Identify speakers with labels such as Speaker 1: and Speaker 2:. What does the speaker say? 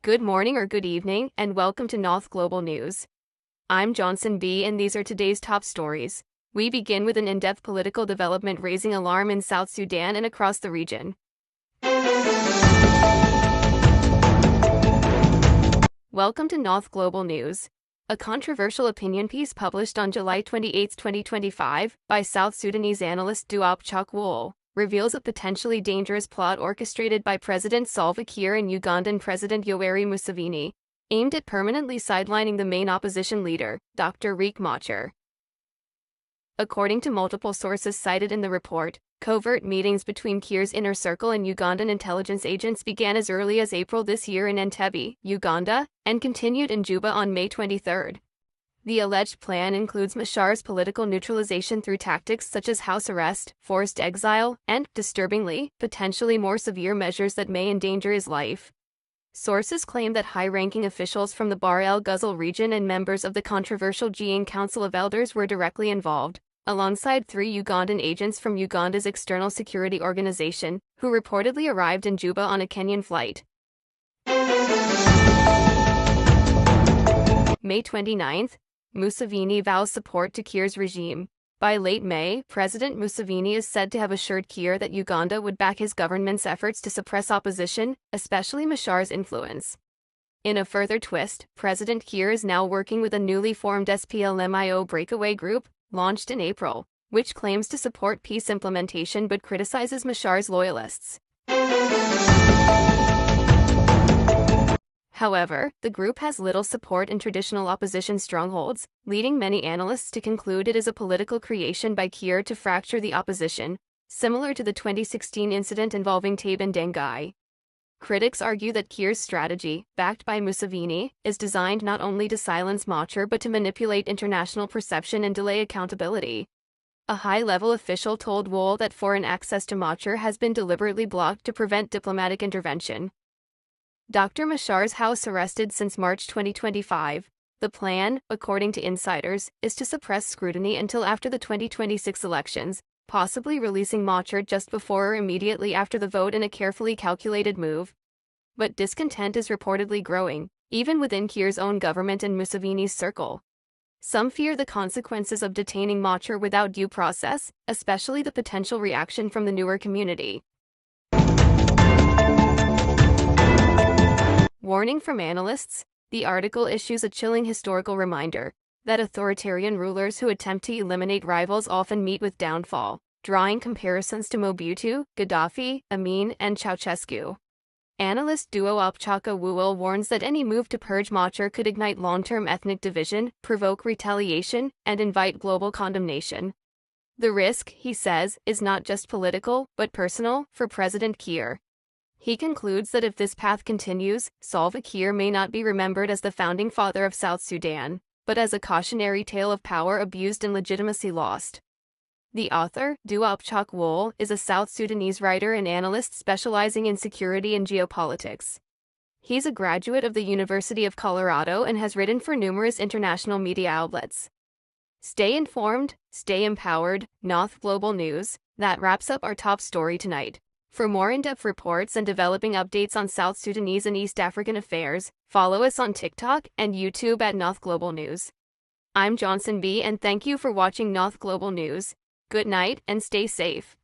Speaker 1: Good morning or good evening, and welcome to North Global News. I'm Johnson B, and these are today's top stories. We begin with an in-depth political development raising alarm in South Sudan and across the region. Welcome to North Global News. A controversial opinion piece published on July 28, 2025, by South Sudanese analyst Duop Chakwol reveals a potentially dangerous plot orchestrated by President Salva Kiir and Ugandan President Yoweri Museveni, aimed at permanently sidelining the main opposition leader, Dr. Riek Machar. According to multiple sources cited in the report, covert meetings between Kiir's inner circle and Ugandan intelligence agents began as early as April this year in Entebbe, Uganda, and continued in Juba on May 23. The alleged plan includes Machar's political neutralization through tactics such as house arrest, forced exile, and, disturbingly, potentially more severe measures that may endanger his life. Sources claim that high-ranking officials from the Bahr el Ghazal region and members of the controversial Jiang Council of Elders were directly involved, alongside 3 Ugandan agents from Uganda's external security organization, who reportedly arrived in Juba on a Kenyan flight. May 29, Museveni vows support to Kiir's regime. By late May, President Museveni is said to have assured Kiir that Uganda would back his government's efforts to suppress opposition, especially Machar's influence. In a further twist, President Kiir is now working with a newly formed SPLM-IO breakaway group, launched in April, which claims to support peace implementation but criticizes Machar's loyalists. However, the group has little support in traditional opposition strongholds, leading many analysts to conclude it is a political creation by Kiir to fracture the opposition, similar to the 2016 incident involving Entebbe and Juba. Critics argue that Kiir's strategy, backed by Museveni, is designed not only to silence Machar but to manipulate international perception and delay accountability. A high-level official told Wool that foreign access to Machar has been deliberately blocked to prevent diplomatic intervention. Dr. Machar's house arrested since March 2025. The plan, according to insiders, is to suppress scrutiny until after the 2026 elections, possibly releasing Machar just before or immediately after the vote in a carefully calculated move. But discontent is reportedly growing, even within Kiir's own government and Museveni's circle. Some fear the consequences of detaining Machar without due process, especially the potential reaction from the newer community. Warning from analysts, the article issues a chilling historical reminder that authoritarian rulers who attempt to eliminate rivals often meet with downfall, drawing comparisons to Mobutu, Gaddafi, Amin, and Ceausescu. Analyst Duop Chakwol warns that any move to purge Machar could ignite long-term ethnic division, provoke retaliation, and invite global condemnation. The risk, he says, is not just political, but personal, for President Kiir. He concludes that if this path continues, Salva Kiir may not be remembered as the founding father of South Sudan, but as a cautionary tale of power abused and legitimacy lost. The author, Duop Chakwol, is a South Sudanese writer and analyst specializing in security and geopolitics. He's a graduate of the University of Colorado and has written for numerous international media outlets. Stay informed, stay empowered. North Global News. That wraps up our top story tonight. For more in-depth reports and developing updates on South Sudanese and East African affairs, follow us on TikTok and YouTube at North Global News. I'm Johnson B, and thank you for watching North Global News. Good night and stay safe.